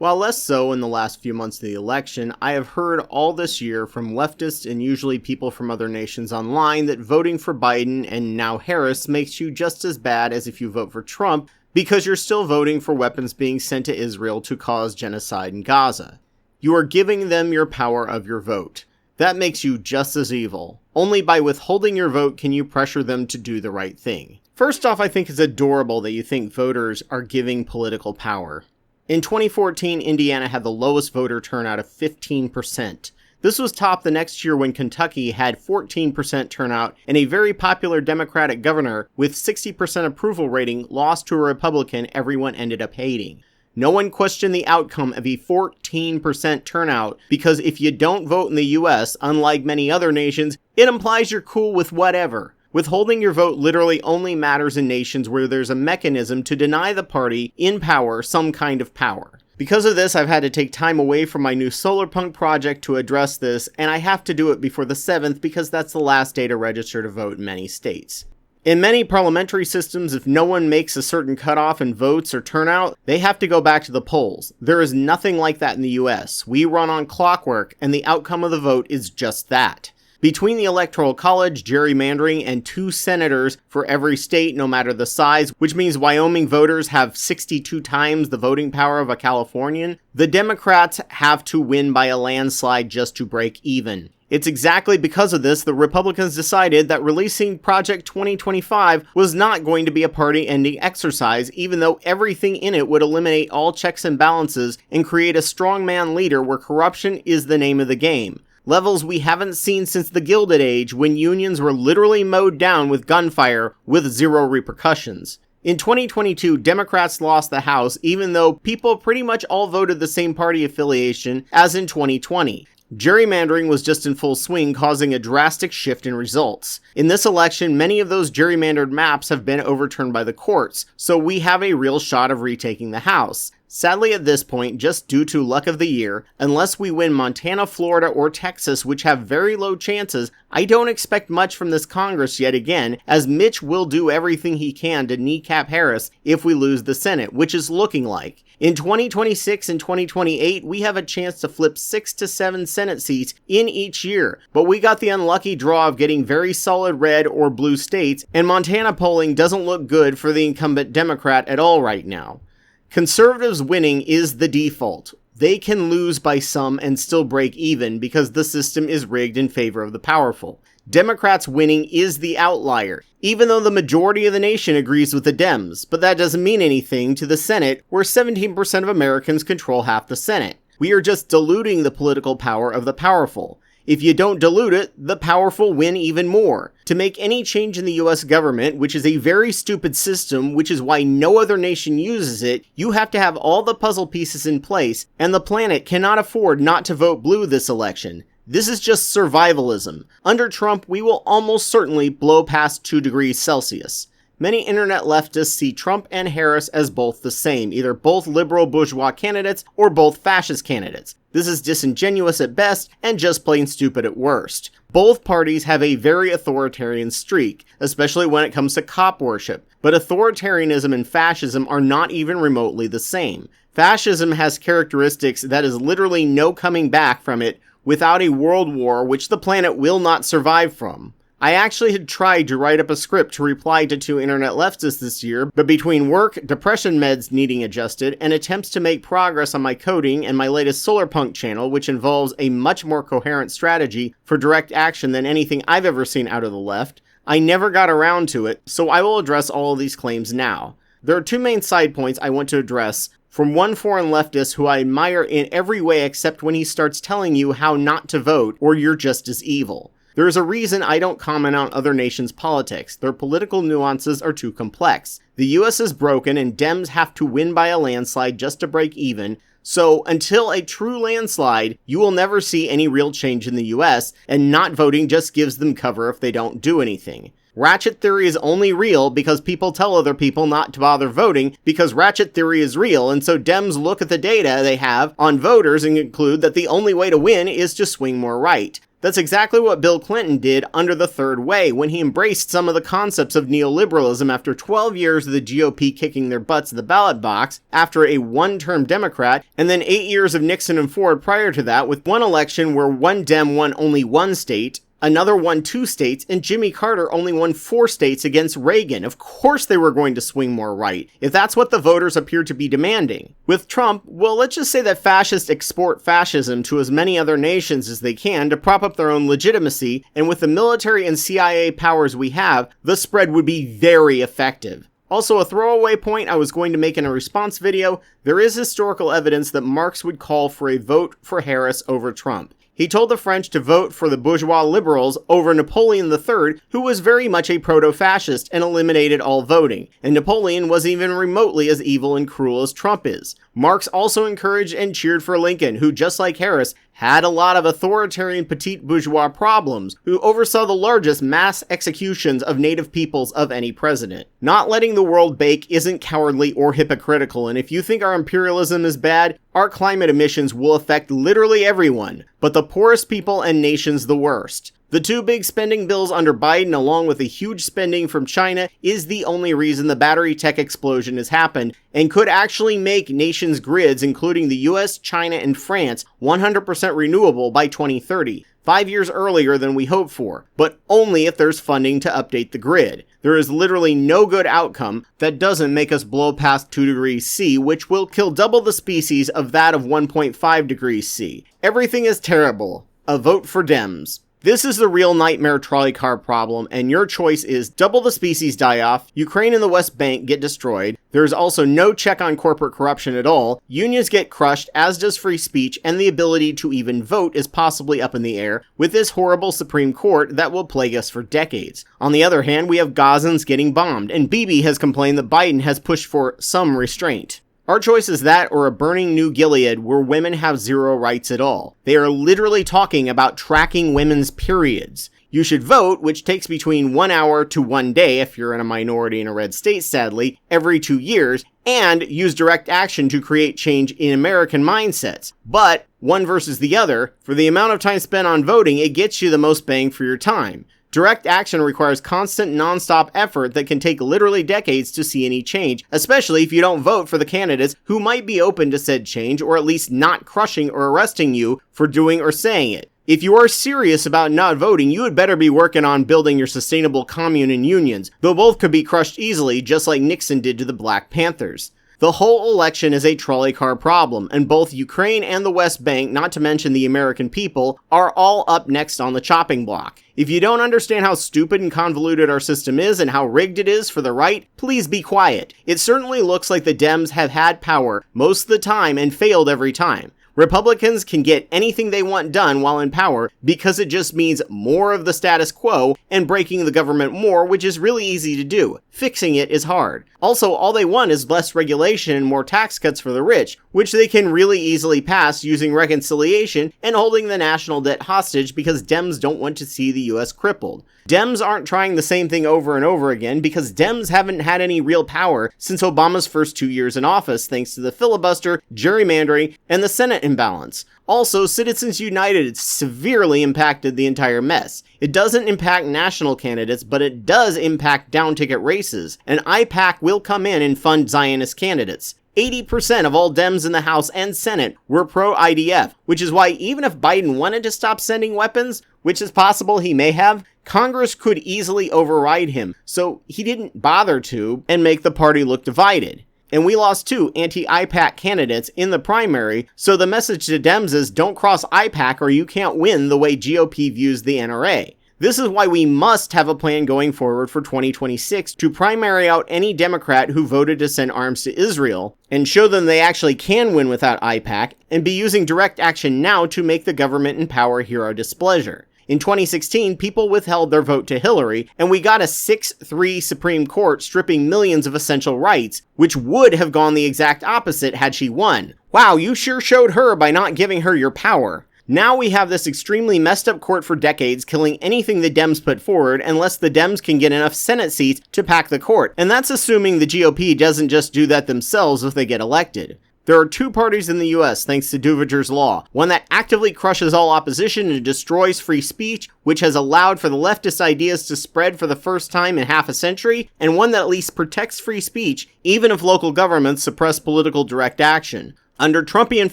While less so in the last few months of the election, I have heard all this year from leftists and usually people from other nations online that voting for Biden and now Harris makes you just as bad as if you vote for Trump because you're still voting for weapons being sent to Israel to cause genocide in Gaza. You are giving them your power of your vote. That makes you just as evil. Only by withholding your vote can you pressure them to do the right thing. First off, I think it's adorable that you think voters are giving political power. In 2014, Indiana had the lowest voter turnout of 15%. This was topped the next year when Kentucky had 14% turnout and a very popular Democratic governor with 60% approval rating lost to a Republican everyone ended up hating. No one questioned the outcome of a 14% turnout because if you don't vote in the US, unlike many other nations, it implies you're cool with whatever. Withholding your vote literally only matters in nations where there's a mechanism to deny the party in power some kind of power. Because of this, I've had to take time away from my new solarpunk project to address this, and I have to do it before the 7th because that's the last day to register to vote in many states. In many parliamentary systems, if no one makes a certain cutoff in votes or turnout, they have to go back to the polls. There is nothing like that in the US. We run on clockwork, and the outcome of the vote is just that. Between the Electoral College, gerrymandering, and 2 senators for every state, no matter the size, which means Wyoming voters have 62 times the voting power of a Californian, the Democrats have to win by a landslide just to break even. It's exactly because of this the Republicans decided that releasing Project 2025 was not going to be a party-ending exercise, even though everything in it would eliminate all checks and balances and create a strongman leader where corruption is the name of the game. Levels we haven't seen since the Gilded Age, when unions were literally mowed down with gunfire with zero repercussions. In 2022, Democrats lost the House, even though people pretty much all voted the same party affiliation as in 2020. Gerrymandering was just in full swing, causing a drastic shift in results. In this election, many of those gerrymandered maps have been overturned by the courts, so we have a real shot of retaking the House. Sadly at this point, just due to luck of the year, unless we win Montana, Florida, or Texas, which have very low chances, I don't expect much from this Congress yet again, as Mitch will do everything he can to kneecap Harris if we lose the Senate, which is looking like. In 2026 and 2028, we have a chance to flip 6 to 7 Senate seats in each year, but we got the unlucky draw of getting very solid red or blue states, and Montana polling doesn't look good for the incumbent Democrat at all right now. Conservatives winning is the default. They can lose by some and still break even because the system is rigged in favor of the powerful. Democrats winning is the outlier, even though the majority of the nation agrees with the Dems, but that doesn't mean anything to the Senate, where 17% of Americans control half the Senate. We are just diluting the political power of the powerful. If you don't dilute it, the powerful win even more. To make any change in the US government, which is a very stupid system, which is why no other nation uses it, you have to have all the puzzle pieces in place, and the planet cannot afford not to vote blue this election. This is just survivalism. Under Trump, we will almost certainly blow past 2 degrees Celsius. Many internet leftists see Trump and Harris as both the same, either both liberal bourgeois candidates or both fascist candidates. This is disingenuous at best and just plain stupid at worst. Both parties have a very authoritarian streak, especially when it comes to cop worship, but authoritarianism and fascism are not even remotely the same. Fascism has characteristics that is literally no coming back from it without a world war which the planet will not survive from. I actually had tried to write up a script to reply to 2 internet leftists this year, but between work, depression meds needing adjusted, and attempts to make progress on my coding and my latest solarpunk channel, which involves a much more coherent strategy for direct action than anything I've ever seen out of the left, I never got around to it, so I will address all of these claims now. There are 2 main side points I want to address from one foreign leftist who I admire in every way except when he starts telling you how not to vote or you're just as evil. There is a reason I don't comment on other nations' politics. Their political nuances are too complex. The US is broken and Dems have to win by a landslide just to break even, so until a true landslide, you will never see any real change in the US, and not voting just gives them cover if they don't do anything. Ratchet theory is only real because people tell other people not to bother voting because ratchet theory is real, and so Dems look at the data they have on voters and conclude that the only way to win is to swing more right. That's exactly what Bill Clinton did under the Third Way when he embraced some of the concepts of neoliberalism after 12 years of the GOP kicking their butts in the ballot box after a one-term Democrat, and then 8 years of Nixon and Ford prior to that, with one election where one Dem won only one state, another won 2 states, and Jimmy Carter only won 4 states against Reagan. Of course they were going to swing more right, if that's what the voters appear to be demanding. With Trump, well, let's just say that fascists export fascism to as many other nations as they can to prop up their own legitimacy, and with the military and CIA powers we have, the spread would be very effective. Also, a throwaway point I was going to make in a response video, there is historical evidence that Marx would call for a vote for Harris over Trump. He told the French to vote for the bourgeois liberals over Napoleon III, who was very much a proto-fascist and eliminated all voting, and Napoleon wasn't even remotely as evil and cruel as Trump is. Marx also encouraged and cheered for Lincoln, who, just like Harris, had a lot of authoritarian petite bourgeois problems, who oversaw the largest mass executions of native peoples of any president. Not letting the world bake isn't cowardly or hypocritical, and if you think our imperialism is bad, our climate emissions will affect literally everyone, but the poorest people and nations the worst. The 2 big spending bills under Biden, along with a huge spending from China, is the only reason the battery tech explosion has happened, and could actually make nations' grids, including the US, China, and France, 100% renewable by 2030. 5 years earlier than we hoped for, but only if there's funding to update the grid. There is literally no good outcome that doesn't make us blow past 2 degrees C, which will kill double the species of that of 1.5 degrees C. Everything is terrible. A vote for Dems. This is the real nightmare trolley car problem, and your choice is double the species die off, Ukraine and the West Bank get destroyed, there's also no check on corporate corruption at all, unions get crushed, as does free speech, and the ability to even vote is possibly up in the air with this horrible Supreme Court that will plague us for decades. On the other hand, we have Gazans getting bombed, and Bibi has complained that Biden has pushed for some restraint. Our choice is that or a burning new Gilead where women have 0 rights at all. They are literally talking about tracking women's periods. You should vote, which takes between 1 hour to 1 day if you're in a minority in a red state, sadly, every 2 years, and use direct action to create change in American mindsets. But, one versus the other, for the amount of time spent on voting, it gets you the most bang for your time. Direct action requires constant, non-stop effort that can take literally decades to see any change, especially if you don't vote for the candidates who might be open to said change, or at least not crushing or arresting you for doing or saying it. If you are serious about not voting, you had better be working on building your sustainable commune and unions, though both could be crushed easily, just like Nixon did to the Black Panthers. The whole election is a trolley car problem, and both Ukraine and the West Bank, not to mention the American people, are all up next on the chopping block. If you don't understand how stupid and convoluted our system is and how rigged it is for the right, please be quiet. It certainly looks like the Dems have had power most of the time and failed every time. Republicans can get anything they want done while in power because it just means more of the status quo and breaking the government more, which is really easy to do. Fixing it is hard. Also, all they want is less regulation and more tax cuts for the rich, which they can really easily pass using reconciliation and holding the national debt hostage because Dems don't want to see the US crippled. Dems aren't trying the same thing over and over again because Dems haven't had any real power since Obama's first 2 years in office, thanks to the filibuster, gerrymandering, and the Senate imbalance. Also, Citizens United severely impacted the entire mess. It doesn't impact national candidates, but it does impact down-ticket races, and IPAC will come in and fund Zionist candidates. 80% of all Dems in the House and Senate were pro-IDF, which is why even if Biden wanted to stop sending weapons, which is possible he may have, Congress could easily override him, so he didn't bother to and make the party look divided. And we lost 2 anti-IPAC candidates in the primary, so the message to Dems is don't cross IPAC or you can't win the way GOP views the NRA. This is why we must have a plan going forward for 2026 to primary out any Democrat who voted to send arms to Israel and show them they actually can win without IPAC and be using direct action now to make the government in power hear our displeasure. In 2016, people withheld their vote to Hillary, and we got a 6-3 Supreme Court stripping millions of essential rights, which would have gone the exact opposite had she won. Wow, you sure showed her by not giving her your power. Now we have this extremely messed up court for decades, killing anything the Dems put forward unless the Dems can get enough Senate seats to pack the court, and that's assuming the GOP doesn't just do that themselves if they get elected. There are two parties in the US thanks to Duviger's law, one that actively crushes all opposition and destroys free speech, which has allowed for the leftist ideas to spread for the first time in half a century, and one that at least protects free speech, even if local governments suppress political direct action. Under Trumpian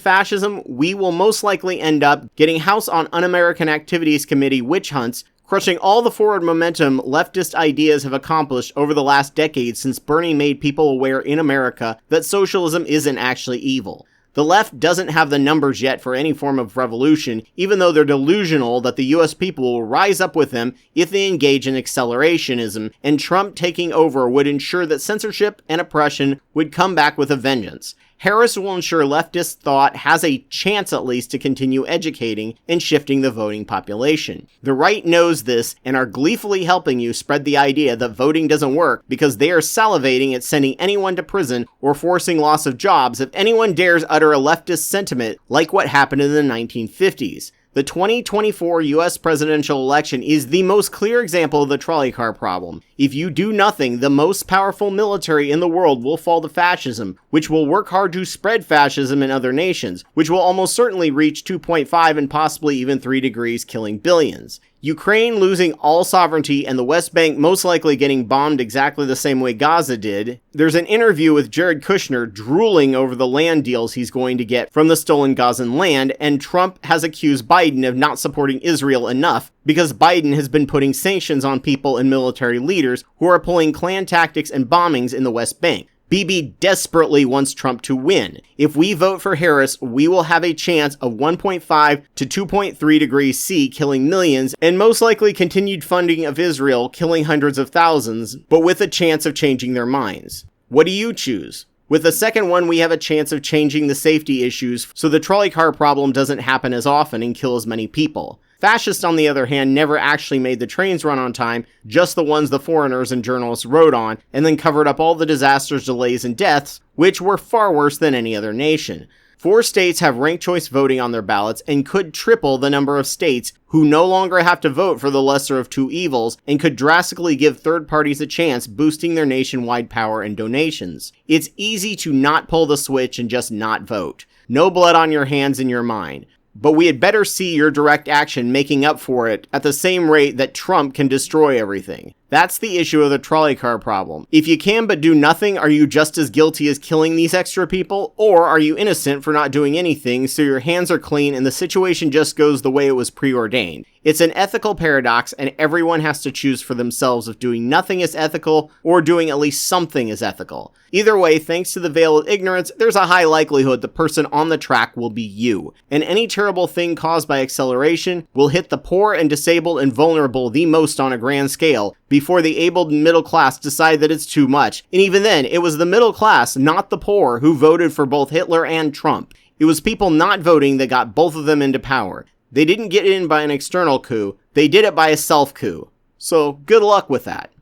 fascism, we will most likely end up getting House on Un-American Activities Committee witch hunts, crushing all the forward momentum leftist ideas have accomplished over the last decade since Bernie made people aware in America that socialism isn't actually evil. The left doesn't have the numbers yet for any form of revolution, even though they're delusional that the US people will rise up with them if they engage in accelerationism, and Trump taking over would ensure that censorship and oppression would come back with a vengeance. Harris will ensure leftist thought has a chance at least to continue educating and shifting the voting population. The right knows this and are gleefully helping you spread the idea that voting doesn't work because they are salivating at sending anyone to prison or forcing loss of jobs if anyone dares utter a leftist sentiment like what happened in the 1950s. The 2024 US presidential election is the most clear example of the trolley car problem. If you do nothing, the most powerful military in the world will fall to fascism, which will work hard to spread fascism in other nations, which will almost certainly reach 2.5 and possibly even 3 degrees, killing billions. Ukraine losing all sovereignty and the West Bank most likely getting bombed exactly the same way Gaza did. There's an interview with Jared Kushner drooling over the land deals he's going to get from the stolen Gazan land, and Trump has accused Biden of not supporting Israel enough because Biden has been putting sanctions on people and military leaders who are pulling Klan tactics and bombings in the West Bank. Bibi desperately wants Trump to win. If we vote for Harris, we will have a chance of 1.5 to 2.3 degrees C killing millions and most likely continued funding of Israel killing hundreds of thousands, but with a chance of changing their minds. What do you choose? With the second one, we have a chance of changing the safety issues so the trolley car problem doesn't happen as often and kill as many people. Fascists, on the other hand, never actually made the trains run on time, just the ones the foreigners and journalists rode on, and then covered up all the disasters, delays, and deaths, which were far worse than any other nation. 4 states have ranked choice voting on their ballots and could triple the number of states who no longer have to vote for the lesser of two evils and could drastically give third parties a chance, boosting their nationwide power and donations. It's easy to not pull the switch and just not vote. No blood on your hands and your mind. But we had better see your direct action making up for it at the same rate that Trump can destroy everything. That's the issue of the trolley car problem. If you can but do nothing, are you just as guilty as killing these extra people? Or are you innocent for not doing anything so your hands are clean and the situation just goes the way it was preordained? It's an ethical paradox and everyone has to choose for themselves if doing nothing is ethical or doing at least something is ethical. Either way, thanks to the veil of ignorance, there's a high likelihood the person on the track will be you. And any terrible thing caused by acceleration will hit the poor and disabled and vulnerable the most on a grand scale before the able and middle class decide that it's too much. And even then, it was the middle class, not the poor, who voted for both Hitler and Trump. It was people not voting that got both of them into power. They didn't get in by an external coup, they did it by a self-coup. So good luck with that.